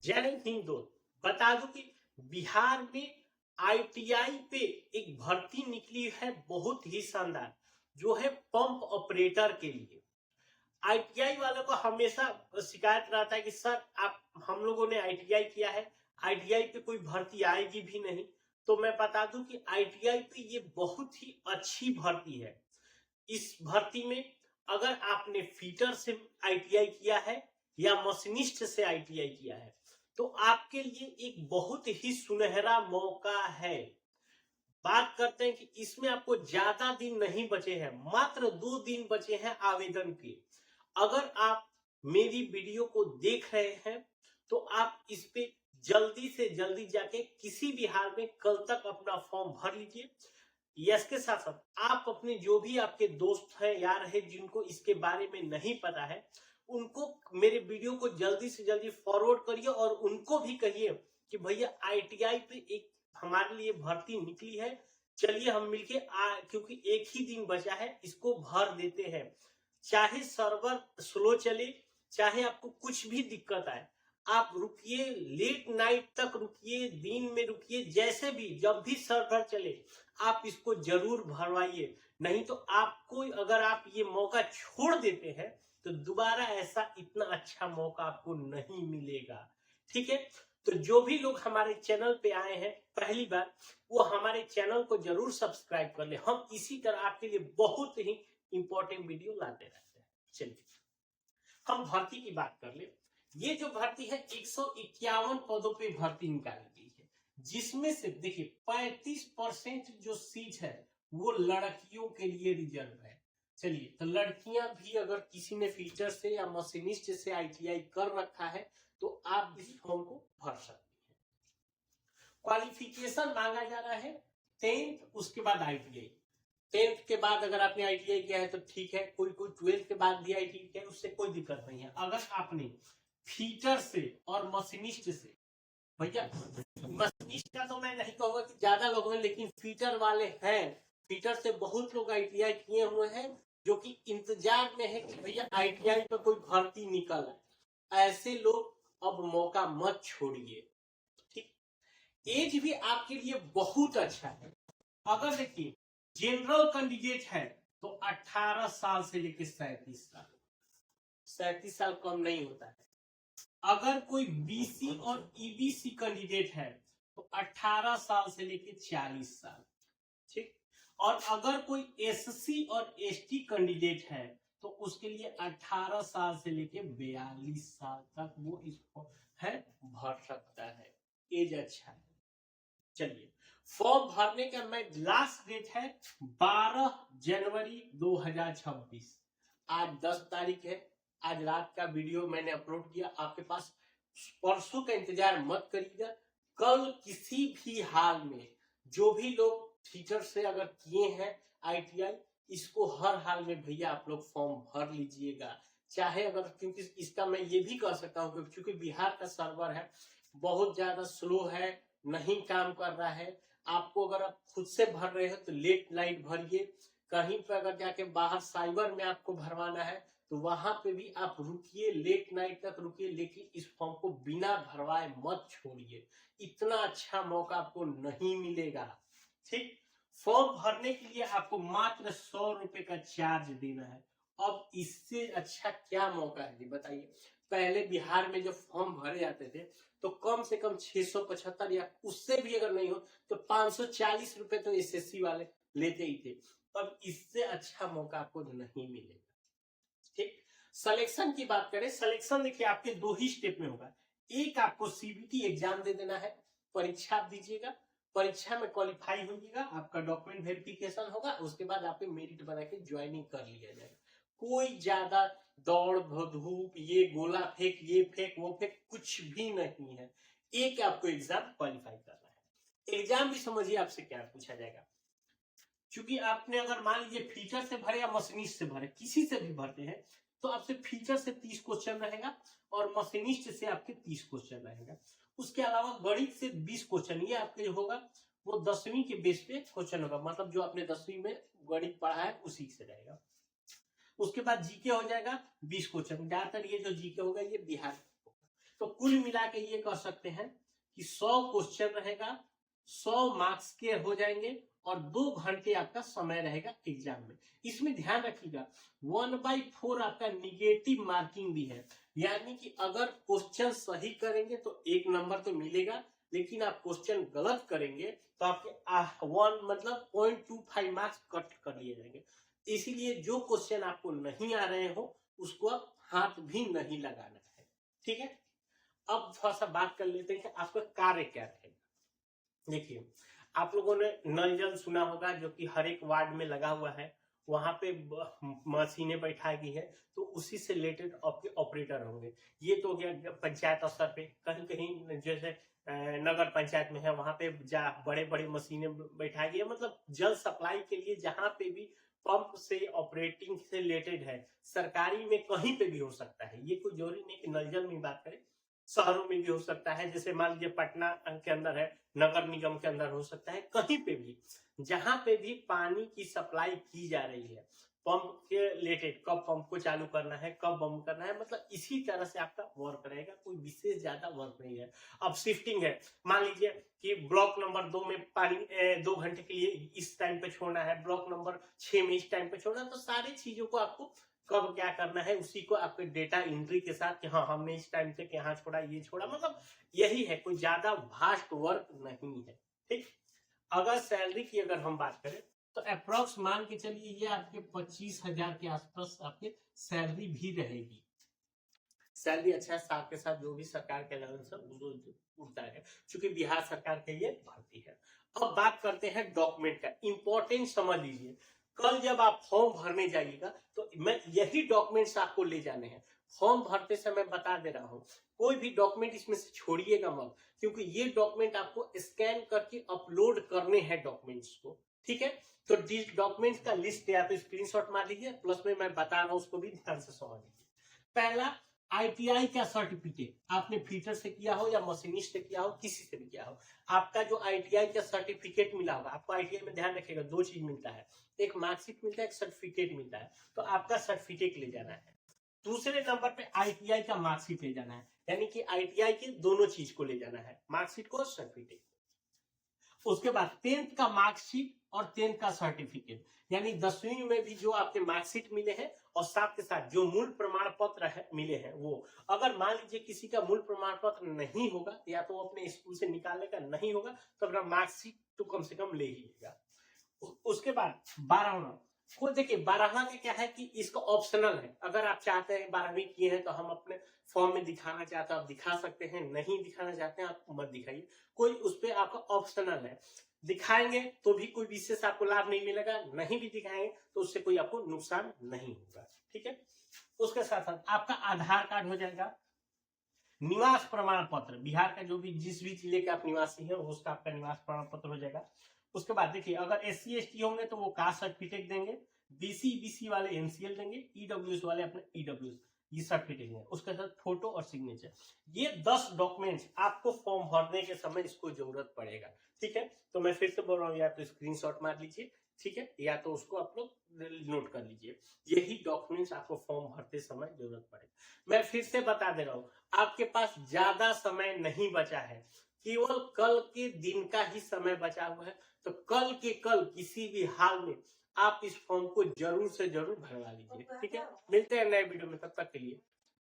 जय हिंद दोस्त। बता दूं कि बिहार में आईटीआई पे एक भर्ती निकली है बहुत ही शानदार, जो है पंप ऑपरेटर के लिए। आईटीआई वालों को हमेशा शिकायत रहता है कि सर आप हम लोगों ने आईटीआई किया है, आईटीआई पे कोई भर्ती आएगी भी नहीं। तो मैं बता दूं कि आईटीआई पे ये बहुत ही अच्छी भर्ती है। इस भर्ती में अगर आपने फीटर से आईटीआई किया है या मशीनिस्ट से आईटीआई किया है तो आपके लिए एक बहुत ही सुनहरा मौका है। बात करते हैं कि इसमें आपको ज्यादा दिन नहीं बचे हैं, मात्र 2 दिन बचे हैं आवेदन के। अगर आप मेरी वीडियो को देख रहे हैं तो आप इस पे जल्दी से जल्दी जाके किसी भी हाल में कल तक अपना फॉर्म भर लीजिए। इसके साथ साथ आप अपने जो भी आपके दोस्त हैं यार हैं जिनको इसके बारे में नहीं पता है, उनको मेरे वीडियो को जल्दी से जल्दी फॉरवर्ड करिए और उनको भी कहिए कि भैया आईटीआई पे एक हमारे लिए भर्ती निकली है, चलिए हम मिलके क्योंकि एक ही दिन बचा है, इसको भर देते हैं। चाहे सर्वर स्लो चले, चाहे आपको कुछ भी दिक्कत आए, आप रुकिए, लेट नाइट तक रुकिए, दिन में रुकिए, जैसे भी जब भी सर्वर चले आप इसको जरूर भरवाइए। नहीं तो आपको अगर आप ये मौका छोड़ देते हैं तो दोबारा ऐसा इतना अच्छा मौका आपको नहीं मिलेगा। ठीक है, तो जो भी लोग हमारे चैनल पे आए हैं पहली बार, वो हमारे चैनल को जरूर सब्सक्राइब कर ले। हम इसी तरह आपके लिए बहुत ही इंपॉर्टेंट वीडियो लाते रहते हैं। चलिए हम भर्ती की बात कर ले। ये जो भर्ती है 151 पदों पे भर्ती निकाली गई है, जिसमें से देखिए 35% जो सीट है वो लड़कियों के लिए रिजर्व है। चलिए, तो लड़कियां भी अगर किसी ने फीचर से या मशीनिस्ट से आईटीआई कर रखा है तो आप भी फॉर्म को भर सकती हैं। क्वालिफिकेशन मांगा जा रहा है 10th, उसके बाद आईटीआई। 10th के बाद अगर आपने आईटीआई किया है तो ठीक है, कोई 12th के बाद भी आईटीआई किया है, उससे कोई दिक्कत नहीं है। अगर आपने फीटर से और मशीनिस्ट से, भैया मशीनिस्ट का तो मैं नहीं कहूंगा कि ज्यादा लोग हैं, लेकिन फीटर वाले हैं। फीटर से बहुत लोग आईटीआई किए हुए हैं जो कि इंतजार में है कि भैया आईटीआई पर कोई भर्ती निकल आए। ऐसे लोग अब मौका मत छोड़िए। ठीक, एज भी आपके लिए बहुत अच्छा है। अगर देखिए जनरल कैंडिडेट है तो 18 साल से लेकर 37 साल, 37 साल कम नहीं होता है। अगर कोई बीसी और ईबीसी कैंडिडेट है तो 18 साल से लेकर 40 साल। ठीक, और अगर कोई एससी और एसटी कैंडिडेट है तो उसके लिए 18 साल से लेकर 42 साल तक वो इसको है भर सकता है। एज अच्छा है। चलिए, फॉर्म भरने का मैं लास्ट डेट है 12 जनवरी 2026। आज 10 तारीख है। आज रात का वीडियो मैंने अपलोड किया आपके पास। परसों का इंतजार मत करिएगा। कल किसी भी हाल में जो भी लोग टीचर से अगर किए हैं आईटीआई, इसको हर हाल में भैया आप लोग फॉर्म भर लीजिएगा। चाहे अगर, क्योंकि इसका मैं ये भी कह सकता हूँ क्योंकि बिहार का सर्वर है बहुत ज्यादा स्लो है, नहीं काम कर रहा है। आपको अगर आप खुद से भर रहे हो तो लेट नाइट भरिए। कहीं पर अगर जाके बाहर साइबर में आपको भरवाना है तो वहां पे भी आप रुकिए, लेट नाइट तक रुकिए, लेकिन इस फॉर्म को बिना भरवाए मत छोड़िए। इतना अच्छा मौका आपको नहीं मिलेगा। ठीक, फॉर्म भरने के लिए आपको मात्र 100 रुपए का चार्ज देना है। अब इससे अच्छा क्या मौका है जी बताइए। पहले बिहार में जो फॉर्म भरे जाते थे तो कम से कम 675 या उससे भी अगर नहीं हो तो 540 रुपए तो एसएससी वाले लेते ही थे। अब इससे अच्छा मौका आपको नहीं मिलेगा। ठीक, सिलेक्शन की बात करें, सिलेक्शन देखिए आपके 2 ही स्टेप में होगा। एक, आपको सीबीटी एग्जाम दे देना है, परीक्षा आप दीजिएगा, परीक्षा में क्वालिफाई होइएगा, आपका डॉक्यूमेंट वेरिफिकेशन होगा, उसके बाद आपके मेरिट बना के ज्वाइनिंग कर लिया जाएगा। कोई ज्यादा दौड़ धूप, ये गोला फेंक, ये फेंक, वो फेंक, कुछ भी नहीं है। एक आपको एग्जाम क्वालिफाई करना है। एग्जाम भी समझिए आपसे क्या पूछा जाएगा। क्योंकि आपने अगर मान लीजिए फीचर से भरे या मशीनिस्ट से भरे, किसी से भी भरते हैं तो आपसे फीचर से 30 क्वेश्चन रहेगा और मशीनिस्ट से आपके 30 क्वेश्चन रहेगा। उसके अलावा गणित से 20 क्वेश्चन, ये आपके होगा वो 10वीं के बेस पे क्वेश्चन होगा, मतलब जो आपने 10वीं में गणित पढ़ा है उसी से रहेगा। उसके बाद जीके हो जाएगा 20 क्वेश्चन। ज्यादातर ये जो जीके होगा ये बिहार, तो कुल मिला के ये कह सकते हैं कि 100 क्वेश्चन रहेगा, 100 मार्क्स के हो जाएंगे और 2 घंटे आपका समय रहेगा एग्जाम में। इसमें ध्यान रखिएगा 1/4 आपका निगेटिव मार्किंग भी है, यानी कि अगर क्वेश्चन सही करेंगे तो 1 नंबर तो मिलेगा, लेकिन आप क्वेश्चन गलत करेंगे तो आपके 0.25 मार्क्स कट कर लिए जाएंगे। इसीलिए जो क्वेश्चन आपको नहीं आ रहे हो उसको आप हाथ भी नहीं लगाना है। ठीक है, अब थोड़ा सा बात कर लेते हैं कि आपका कार्य क्या रहेगा। देखिए, आप लोगों ने नल जल सुना होगा, जो कि हर एक वार्ड में लगा हुआ है, वहां पे मशीनें बैठाई गई है, तो उसी से रिलेटेड आपके ऑपरेटर होंगे। ये तो हो गया पंचायत स्तर पे, कहीं कहीं जैसे नगर पंचायत में है वहां पे बड़े बड़े मशीनें बैठाई गई है, मतलब जल सप्लाई के लिए जहां पे भी पंप से ऑपरेटिंग से रिलेटेड है, सरकारी में कहीं पे भी हो सकता है। ये कोई जरूरी नहीं कि नल जल में बात करें, शहरों में भी हो सकता है, जैसे मान लीजिए पटना के अंदर है, नगर निगम के अंदर हो सकता है, कहीं पे भी जहां पे भी पानी की सप्लाई की जा रही है, पंप के रिलेटेड कब पंप को चालू करना है, कब बंद करना है, मतलब इसी तरह से आपका वर्क रहेगा, कोई विशेष ज्यादा वर्क नहीं है। अब शिफ्टिंग है, मान लीजिए कि ब्लॉक नंबर 2 में पानी 2 घंटे के लिए इस टाइम पे छोड़ना है, ब्लॉक नंबर 6 में इस टाइम पे छोड़ना है, तो सारी चीजों को आपको कब क्या करना है उसी को आपके डेटा एंट्री के साथ कि हाँ हमने इस टाइम तक यहाँ छोड़ा, ये छोड़ा, मतलब यही है, कोई ज्यादा भास्ट वर्क नहीं है। ठीक, अगर सैलरी की अगर हम बात करें तो अप्रोक्स मान के चलिए ये आपके 25,000 के आसपास आपके सैलरी भी रहेगी। सैलरी अच्छा है, साथ के साथ जो भी सरकार के अलाउंस है वो उठता है, क्योंकि बिहार सरकार के लिए भर्ती है। अब बात करते हैं डॉक्यूमेंट का, इंपॉर्टेंट समझ लीजिए। कल जब आप फॉर्म भरने जाइएगा तो मैं यही डॉक्यूमेंट्स आपको ले जाने हैं। फॉर्म भरते समय बता दे रहा हूँ, कोई भी डॉक्यूमेंट इसमें से छोड़िएगा मत, क्योंकि ये डॉक्यूमेंट आपको स्कैन करके अपलोड करने हैं डॉक्यूमेंट्स को। ठीक है, तो डॉक्यूमेंट्स का लिस्ट या तो स्क्रीनशॉट मार लीजिए, प्लस में मैं बता रहा हूँ उसको भी ध्यान से समझ लीजिए। पहला, आईटीआई का सर्टिफिकेट, आपने फिटर से किया हो या मशीनिस्ट से किया हो, किसी से भी किया हो, आपका जो आईटीआई का सर्टिफिकेट मिला होगा, आपको आईटीआई में ध्यान रखिएगा 2 चीज मिलता है, एक मार्कशीट मिलता है, एक सर्टिफिकेट मिलता है, तो आपका सर्टिफिकेट ले जाना है। दूसरे नंबर पे आईटीआई का मार्कशीट ले जाना है, यानी कि आईटीआई के दोनों चीज को ले जाना है, मार्कशीट को और सर्टिफिकेट। उसके बाद 10th का मार्कशीट और 10th का सर्टिफिकेट, यानी 10वीं में भी जो आपके मार्कशीट मिले हैं और साथ के साथ जो मूल प्रमाण पत्र है मिले हैं वो। अगर मान लीजिए किसी का मूल प्रमाण पत्र नहीं होगा या तो अपने स्कूल से निकालने का नहीं होगा तो अपना मार्कशीट तो कम से कम ले लीजिएगा। उसके बाद 12वां को देखिए, 12वां का क्या है कि इसका ऑप्शनल है, अगर आप चाहते हैं 12वीं किए हैं तो हम अपने फॉर्म में दिखाना चाहते हैं आप दिखा सकते हैं, नहीं दिखाना चाहते हैं आप मत दिखाइए, कोई उस पर आपका ऑप्शनल है। दिखाएंगे तो भी कोई विशेष आपको लाभ नहीं मिलेगा, नहीं भी दिखाएंगे तो उससे कोई आपको नुकसान नहीं होगा। ठीक है, उसके साथ साथ आपका आधार कार्ड हो जाएगा, निवास प्रमाण पत्र, बिहार का जो भी जिस भी जिले के आप निवासी हैं उसका आपका निवास प्रमाण पत्र हो जाएगा। उसके बाद देखिए, अगर SC ST होंगे तो वो कास्ट सर्टिफिकेट देंगे, BC BC वाले NCL देंगे, EWS वाले अपने EWS ये सर्टिफिकेट देंगे, उसके साथ फोटो और सिग्नेचर। ये 10 डॉक्यूमेंट्स आपको फॉर्म भरने के समय इसको जरूरत पड़ेगा। ठीक है, तो मैं फिर से बोल रहा हूँ, या तो स्क्रीनशॉट मार लीजिए, ठीक है, या तो उसको आप लोग नोट कर लीजिए, यही डॉक्यूमेंट्स आपको फॉर्म भरते समय जरूरत पड़ेगा। मैं फिर से बता दे रहा हूँ, आपके पास ज्यादा समय नहीं बचा है, केवल कल के दिन का ही समय बचा हुआ है, तो कल के कल किसी भी हाल में आप इस फॉर्म को जरूर से जरूर भरवा लीजिए। ठीक है, मिलते हैं नए वीडियो में, तब तक के लिए।